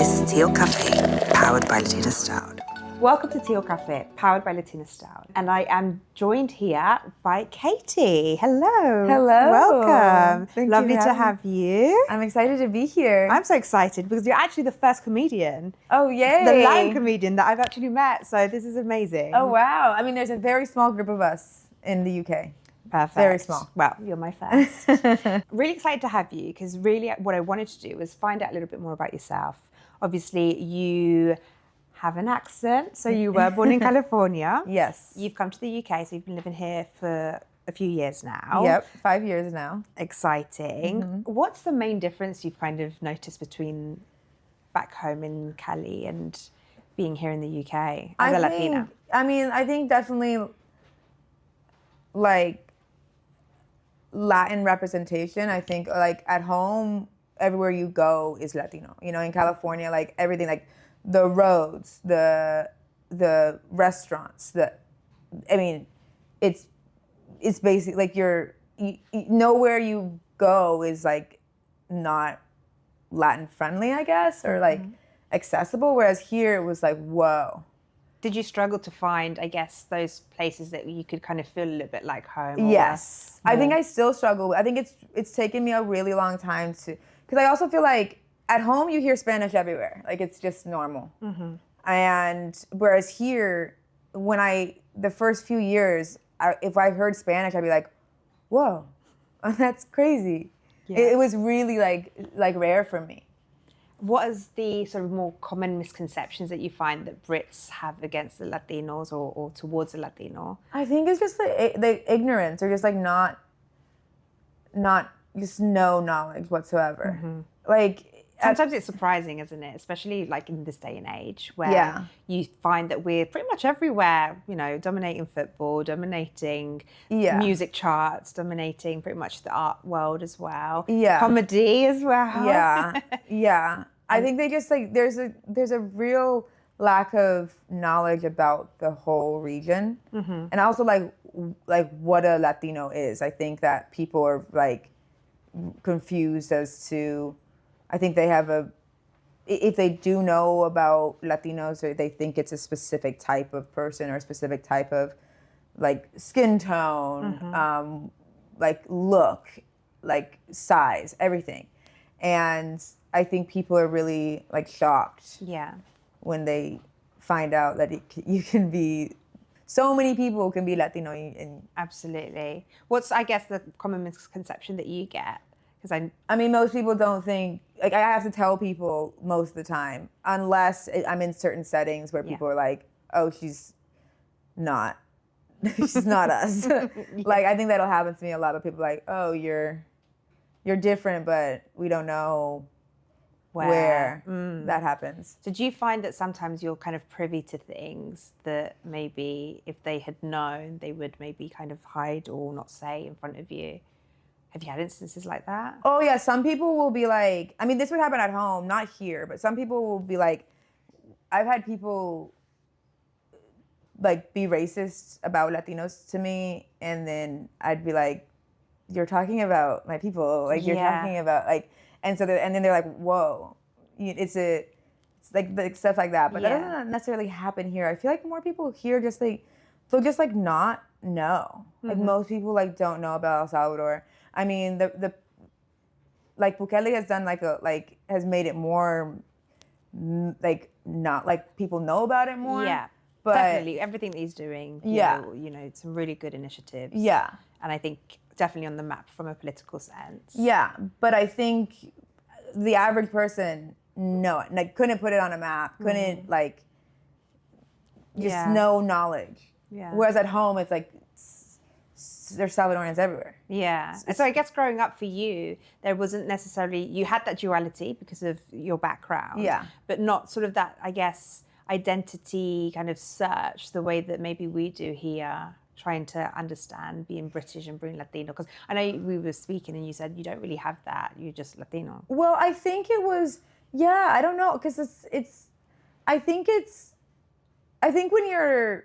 This is Teal Café, powered by Latina Style. Welcome to Teal Café, powered by Latina Style. And I am joined here by Katie. Hello. Hello. Welcome. Thank Lovely you to have you. I'm excited to be here. I'm so excited because you're actually the first comedian. Oh, yay. The Latin comedian that I've actually met. So this is amazing. Oh, wow. I mean, there's a very small group of us in the UK. Perfect. Very small. Well, you're my first. Really excited to have you because really what I wanted to do was find out a little bit more about yourself. Obviously, you have an accent, so you were born in California. Yes. You've come to the UK, so you've been living here for a few years now. Yep, 5 years now. Exciting. What's the main difference you've kind of noticed between back home in Cali and being here in the UK as a Latina? I think definitely like Latin representation. I think like at home, everywhere you go is Latino. You know, in California, like everything, like the roads, the restaurants, it's basically like nowhere you go is like not Latin friendly, I guess, or like accessible. Whereas here it was like, whoa. Did you struggle to find, I guess, those places that you could kind of feel a little bit like home? Yes. I think I still struggle. I think it's taken me a really long time to, because I also feel like at home you hear Spanish everywhere. Like it's just normal. And whereas here, the first few years, if I heard Spanish, I'd be like, whoa, that's crazy. Yeah. It was really like rare for me. What is the sort of more common misconceptions that you find that Brits have against the Latinos or towards the Latino? I think it's just the ignorance, or just like not just no knowledge whatsoever. Like sometimes it's surprising, isn't it? Especially like in this day and age where you find that we're pretty much everywhere, you know, dominating football, dominating music charts, dominating pretty much the art world as well. Yeah. Comedy as well. Yeah. Yeah. I think they just like, there's a real lack of knowledge about the whole region. And also like what a Latino is. I think that people are like confused as to, I think they have if they do know about Latinos, or they think it's a specific type of person or a specific type of like skin tone, like look, like size, everything. And I think people are really like shocked when they find out that you can be, so many people can be Latino. Absolutely. What's, I guess, the common misconception that you get? Because I mean, most people don't think, like I have to tell people most of the time, unless I'm in certain settings where people are like, oh, she's not us. Like, I think that'll happen to me a lot, of people like, oh, you're different, but we don't know where that happens. Did you find that sometimes you're kind of privy to things that maybe if they had known, they would maybe kind of hide or not say in front of you? Have you had instances like that? Oh, yeah. Some people will be like, I mean, this would happen at home, not here, but some people will be like, I've had people like be racist about Latinos to me, and then I'd be like, you're talking about my people, like you're talking about like, and then they're like, whoa, it's like stuff like that. But that doesn't necessarily happen here. I feel like more people here just like, they'll just like not know. Like most people like don't know about El Salvador. I mean, the like Bukele has done has made it more like not like people know about it more. Yeah, but definitely everything that he's doing. You know, some really good initiatives. Yeah, and I think definitely on the map from a political sense. Yeah, but I think the average person couldn't put it on a map. Couldn't like just no knowledge. Yeah. Whereas at home, it's like there's Salvadorians everywhere. Yeah. And so I guess growing up for you, there wasn't necessarily, you had that duality because of your background. Yeah. But not sort of that, I guess, identity kind of search the way that maybe we do here, trying to understand being British and being Latino. Because I know we were speaking and you said you don't really have that, you're just Latino. Well, I think it was, I don't know, because I think when you're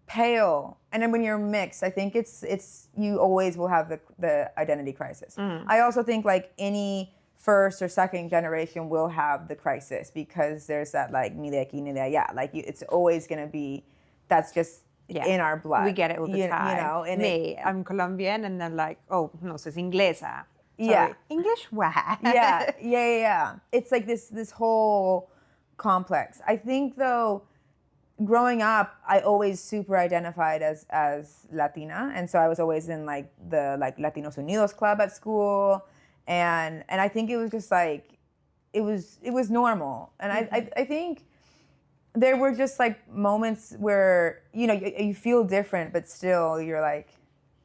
pale and then when you're mixed, I think it's you always will have the identity crisis. I also think like any first or second generation will have the crisis because there's that like ni de aquí ni de allá. Like it's always gonna be, that's just in our blood. We get it all the time. You know, and I'm Colombian, and they're like, oh no, so it's inglesa. Yeah. English where? Yeah. It's like this whole complex. I think though, growing up, I always super identified as Latina, and so I was always in like the Latinos Unidos club at school, and I think it was just like it was normal, and I think there were just like moments where you feel different, but still you're like.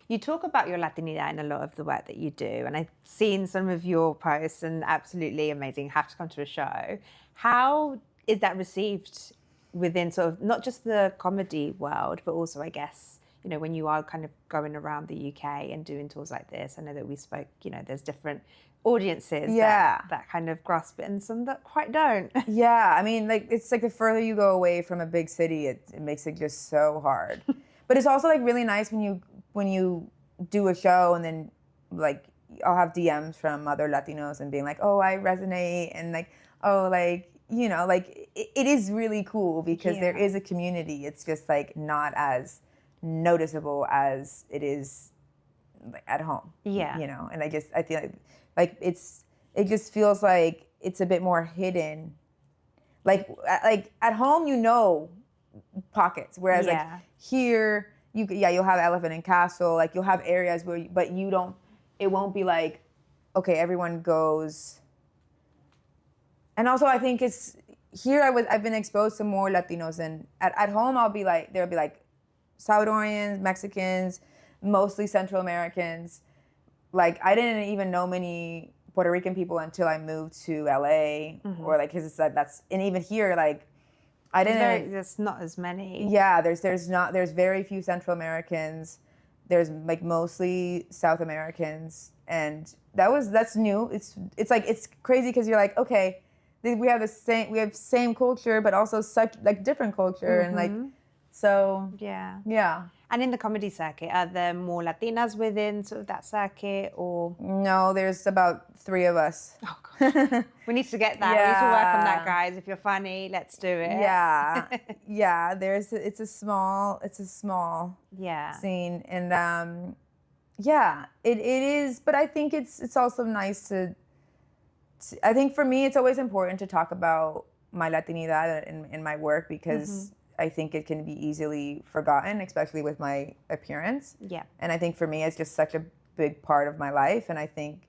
You talk about your Latinidad in a lot of the work that you do, and I've seen some of your posts, and absolutely amazing. Have to come to a show. How is that received within sort of not just the comedy world, but also, I guess, when you are kind of going around the UK and doing tours like this? I know that we spoke, there's different audiences that kind of grasp it, and some that quite don't. Yeah, I mean, like it's like the further you go away from a big city, it makes it just so hard. But it's also like really nice when you do a show and then like I'll have DMs from other Latinos and being like, oh, I resonate, and like, oh, like, like it is really cool because there is a community. It's just like not as noticeable as it is like at home. Yeah. And I feel like it just feels like it's a bit more hidden. Like at home, pockets, whereas like here, you'll have Elephant and Castle, like you'll have areas but it won't be like, okay, everyone goes. And also I think it's, here I've been exposed to more Latinos, and at home there'll be like Salvadorians, Mexicans, mostly Central Americans. Like I didn't even know many Puerto Rican people until I moved to LA, or like, cause and even here, like, there's not as many. Yeah, there's very few Central Americans. There's like mostly South Americans, and that's new. It's like it's crazy because you're like, okay, we have same culture, but also such like different culture, and like so yeah. And in the comedy circuit, are there more Latinas within sort of that circuit, or? No, there's about 3 of us. Oh gosh. We need to get that. We need to work on that, guys. If you're funny, let's do it. Yeah. It's a small scene, and it is. But I think it's also nice to. I think for me, it's always important to talk about my Latinidad in my work because. I think it can be easily forgotten, especially with my appearance. Yeah. And I think for me, it's just such a big part of my life. And I think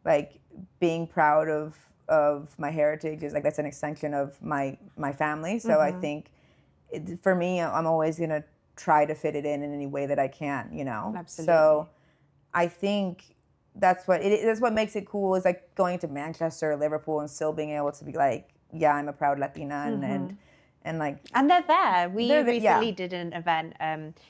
like being proud of my heritage is like, that's an extension of my family. So I think for me, I'm always going to try to fit it in any way that I can, Absolutely. So I think that's what makes it cool, is like going to Manchester or Liverpool and still being able to be like, yeah, I'm a proud Latina, and they're there. We recently did an event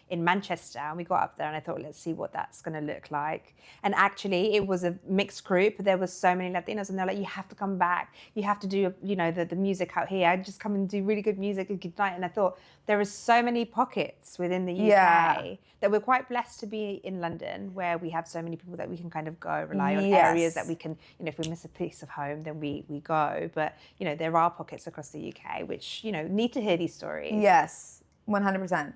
in Manchester, and we got up there, and I thought, let's see what that's going to look like. And actually, it was a mixed group. There was so many Latinos, and they're like, you have to come back. You have to do, the music out here. Just come and do really good music, a good night. And I thought there are so many pockets within the UK that we're quite blessed to be in London, where we have so many people that we can kind of go rely on areas that we can, if we miss a piece of home, then we go. But there are pockets across the UK which need to hear these stories. Yes, 100%.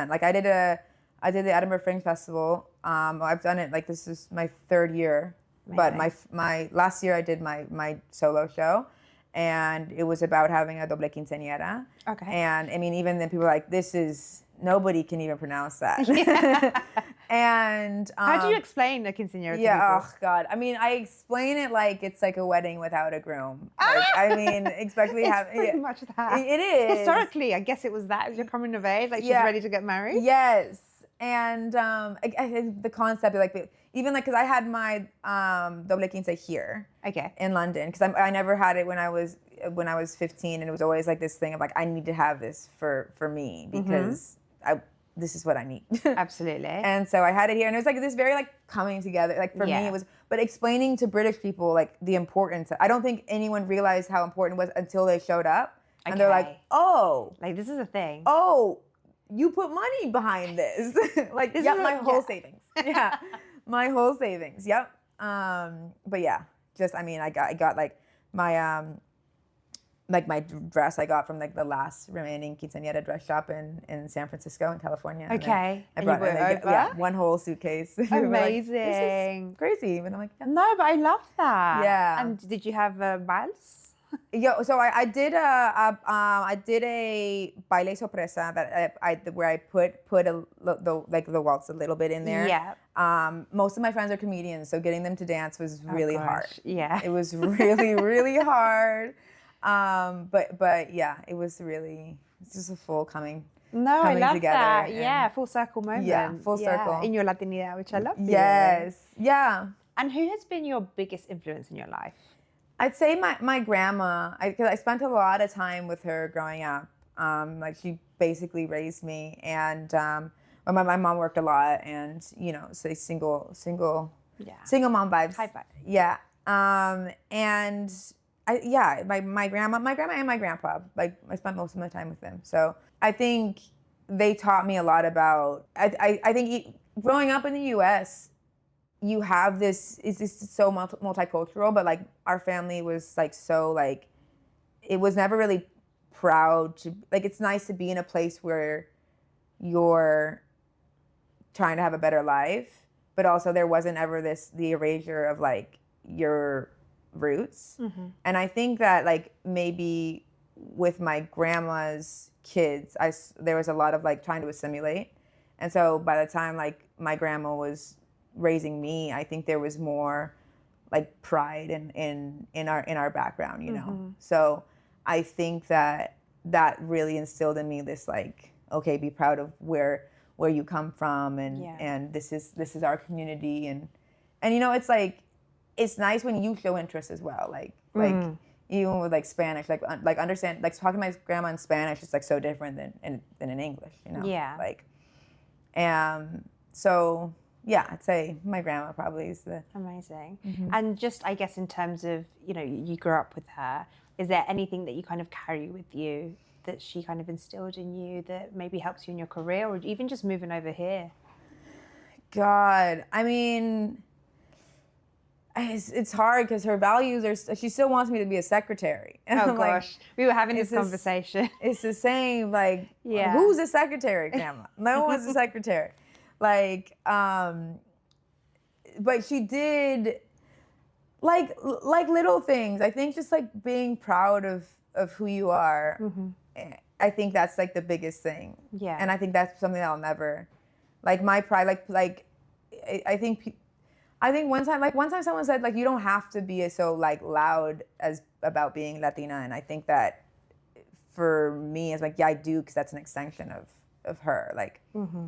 Like I did the Edinburgh Fringe Festival. I've done it, like this is my 3rd year. Amazing. But my last year I did my solo show, and it was about having a doble quinceañera. Okay. And I mean, even then people were like, nobody can even pronounce that. And how do you explain a quinceañera to people? Oh God. I mean, I explain it like it's like a wedding without a groom. Like, I mean, especially pretty much that. It is. Historically, I guess it was that. It was your coming of age, like she's ready to get married. Yes. And the concept of like, even like, cause I had my doble quince here. Okay. In London. Cause I never had it when I was 15, and it was always like this thing of like, I need to have this for me because this is what I need. Absolutely. And so I had it here, and it was like this very like coming together. Like for me, it was, but explaining to British people like the importance. I don't think anyone realized how important it was until they showed up, and they're like, oh, like this is a thing. Oh, you put money behind this. Like this is my whole savings. Yeah, my whole savings. Yep. But yeah, just, I mean, I got like my dress I got from like the last remaining quinceañera dress shop in San Francisco in California. Okay. And I brought over? Yeah, one whole suitcase. Amazing. Like, this is crazy. But I'm like, yeah. No, but I love that. Yeah. And did you have a vals? Yeah, so I did a baile sorpresa that where I put the waltz a little bit in there. Yeah. Most of my friends are comedians, so getting them to dance was really hard. Yeah. It was really really hard. But yeah, it's just a full coming. No, I love together that. Yeah, full circle moment. Yeah, full circle. In your Latinidad, which I love. Yes. Yeah. And who has been your biggest influence in your life? I'd say my grandma, because I spent a lot of time with her growing up. Like she basically raised me, and my mom worked a lot, and so single mom vibes. High five. Yeah. And my grandma and my grandpa. Like I spent most of my time with them, so I think they taught me a lot about. I think growing up in the U.S. you have this, it's so multicultural, but like our family was like so like, it was never really proud to, like it's nice to be in a place where you're trying to have a better life, but also there wasn't ever the erasure of like your roots. Mm-hmm. And I think that like maybe with my grandma's kids, there was a lot of like trying to assimilate. And so by the time like my grandma was raising me, I think there was more like pride in our background, you know. Mm-hmm. So I think that really instilled in me this like, okay, be proud of where you come from, and this is our community, and it's like, it's nice when you show interest as well, like even with like Spanish, like understand, like talking to my grandma in Spanish is like so different than in English, you know. Yeah. Like, so yeah, I'd say my grandma probably is the amazing. Mm-hmm. And just I guess in terms of you grew up with her, is there anything that you kind of carry with you that she kind of instilled in you that maybe helps you in your career, or even just moving over here? God, I mean, it's hard because her values are, she still wants me to be a secretary. And oh gosh, we were having this conversation. It's the same, like, yeah. Who's a secretary, Grandma? No one's a secretary. Like, but she did, like little things. I think just like being proud of who you are. Mm-hmm. I think that's like the biggest thing. Yeah. And I think that's something that I'll never, like my pride, like I think one time someone said like, you don't have to be so like loud as about being Latina. And I think that for me, it's like, yeah, I do, because that's an extension of her. Like, mm-hmm.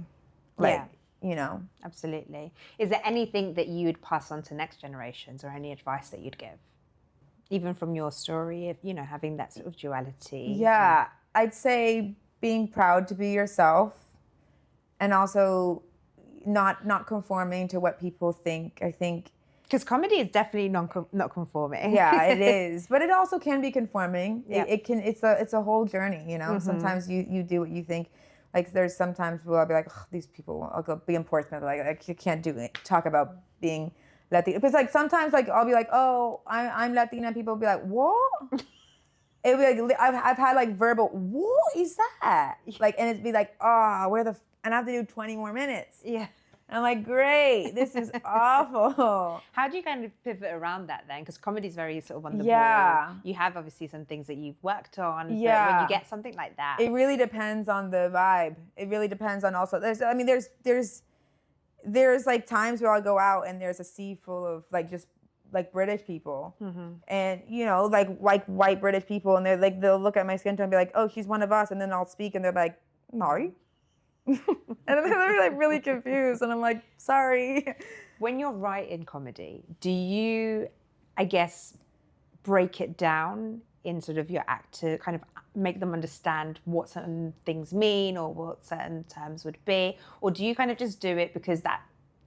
Like, yeah. Absolutely. Is there anything that you'd pass on to next generations, or any advice that you'd give? Even from your story of, having that sort of duality. Yeah, I'd say being proud to be yourself, and also not conforming to what people think. I think because comedy is definitely not conforming. Yeah, it is, but it also can be conforming. Yeah. It's a whole journey. Mm-hmm. Sometimes you do what you think. Like there's sometimes where I'll be like, these people, I'll go be in Portsmouth, like you can't talk about being Latina. Because like sometimes like I'll be like, oh, I'm Latina. People will be like, what? It would be like, I've had like verbal, what is that? Like, and it'd be like, and I have to do 20 more minutes. Yeah. And I'm like, great, this is awful. How do you kind of pivot around that then? Because comedy is very sort of on the ball. You have obviously some things that you've worked on. Yeah. But when you get something like that, it really depends on the vibe. It really depends on also. There's like times where I'll go out and there's a sea full of like just like British people, mm-hmm. and like white British people, and they'll look at my skin tone and be like, oh, she's one of us, and then I'll speak and they're like, no. And they're like really confused, and I'm like, sorry. When you're writing comedy, do you, I guess, break it down in sort of your act to kind of make them understand what certain things mean or what certain terms would be, or do you kind of just do it because that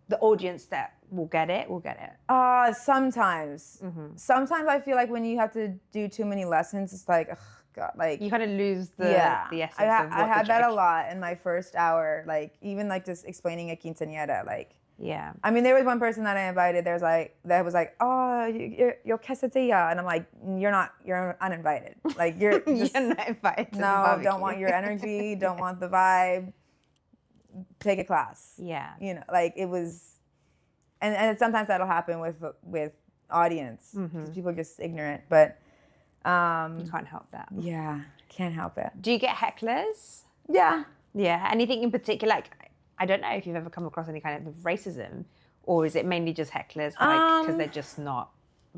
the audience that will get it? Sometimes. Mm-hmm. Sometimes I feel like when you have to do too many lessons, it's like, ugh, God, like you kind of lose the essence of what I had that a lot in my first hour, like even like just explaining a quinceañera, like Yeah. I mean, there was one person that I invited. That was like, oh, you're quesadilla, and I'm like, you're uninvited. Like you're just, you're not invited. To no, don't want your energy, don't want the vibe. Take a class. Yeah. You know, like it was, and sometimes that'll happen with audience because people are just ignorant, but you can't help that. Yeah, can't help it. Do you get hecklers? Yeah. Yeah. Anything in particular? Like, I don't know if you've ever come across any kind of racism, or is it mainly just hecklers because they're just not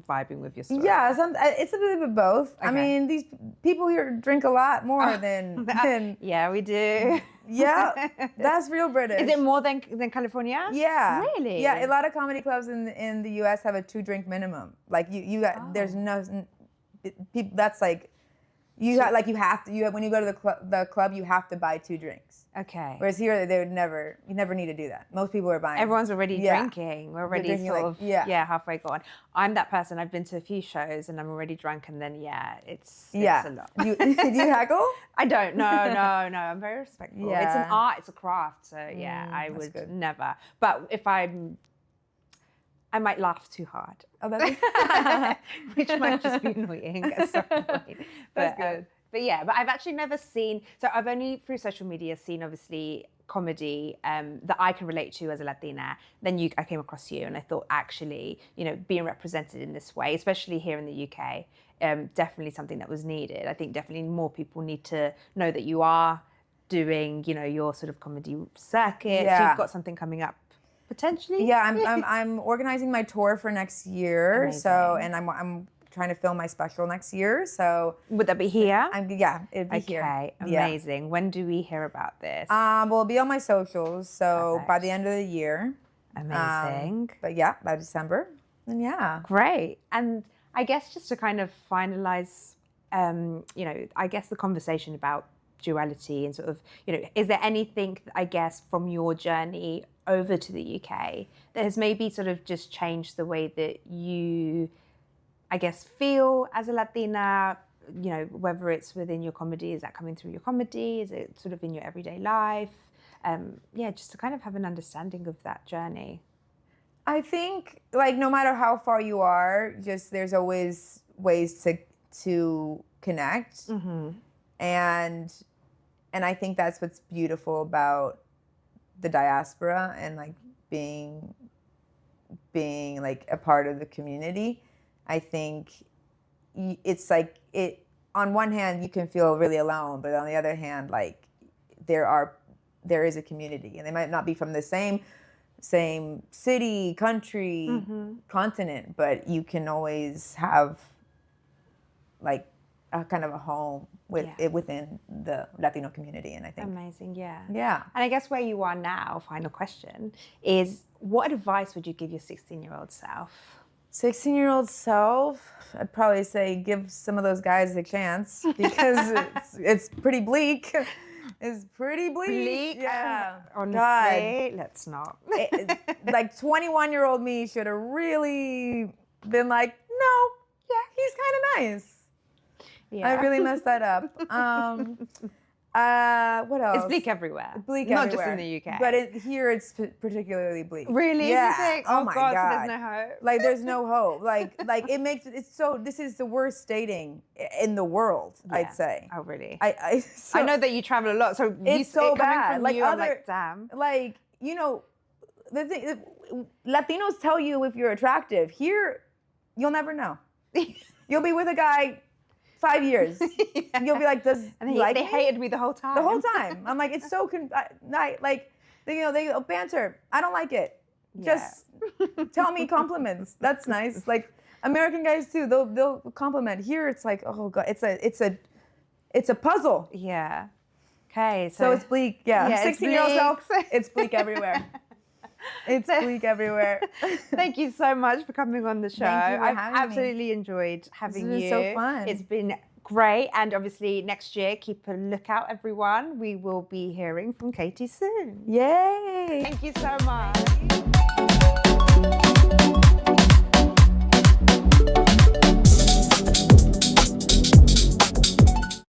vibing with your story? Yeah, it's a bit of both. Okay. I mean, these people here drink a lot more than yeah, we do. Yeah, that's real British. Is it more than California? Yeah. Really? Yeah, a lot of comedy clubs in the U.S. have a 2-drink minimum. Like you got there's no people. That's like you have to when you go to the club you have to buy 2 drinks. Okay. Whereas here you never need to do that. Most people are buying. Everyone's already drinking. We're already halfway gone. I'm that person. I've been to a few shows and I'm already drunk, and then it's a lot. Do you heckle? I don't. No. I'm very respectful. Yeah. It's an art. It's a craft. So I would never. But if I might laugh too hard. Oh, that's which might just be annoying at some point. That's good. But I've actually never seen, so I've only through social media seen obviously comedy that I can relate to as a Latina. Then I came across you and I thought actually, being represented in this way, especially here in the UK, definitely something that was needed. I think definitely more people need to know that you are doing, your sort of comedy circuit. Yeah. You've got something coming up potentially. Yeah, I'm organizing my tour for next year. Amazing. So, and I'm trying to film my special next year. So would that be here? It'd be here. Okay, amazing. Yeah. When do we hear about this? Well, it'll be on my socials. So by the end of the year. Amazing. But by December. And Great. And I guess just to kind of finalize, I guess the conversation about duality and sort of, is there anything, I guess, from your journey over to the UK that has maybe sort of just changed the way that you, I guess, feel as a Latina, whether it's within your comedy, is that coming through your comedy? Is it sort of in your everyday life? Just to kind of have an understanding of that journey. I think, no matter how far you are, just there's always ways to connect. Mm-hmm. And I think that's what's beautiful about the diaspora and being a part of the community. I think it's on one hand you can feel really alone, but on the other hand, there is a community, and they might not be from the same city, country, continent, but you can always have a kind of a home within the Latino community. And I think amazing. Yeah. And I guess where you are now, final question, is what advice would you give your 16-year-old self? 16-year-old self, I'd probably say give some of those guys a chance because it's pretty bleak. It's pretty bleak. Yeah. Honestly, let's not. 21-year-old me should have really been like, no, he's kind of nice. Yeah. I really messed that up. What else? It's bleak everywhere. Not just in the UK. But here it's particularly bleak. Really? Yeah. Oh my God. God. So there's no hope. There's no hope. It makes it so. This is the worst dating in the world. Yeah. I'd say. Oh really? I know that you travel a lot, so it's so bad. Damn. The thing, Latinos tell you if you're attractive. Here, you'll never know. You'll be with a guy 5 years. Yeah. You'll be like, they hated me the whole time. The whole time. I'm like, it's so they banter. I don't like it. Just tell me compliments. That's nice. American guys too. They'll compliment. Here it's like, oh God, it's a puzzle. Yeah. Okay. So it's bleak. Yeah. 16-year-old self. It's bleak everywhere. It's bleak everywhere. Thank you so much for coming on the show. I've absolutely enjoyed having you. It's been so fun. It's been great. And obviously next year, keep a lookout, everyone. We will be hearing from Katie soon. Yay. Thank you so much.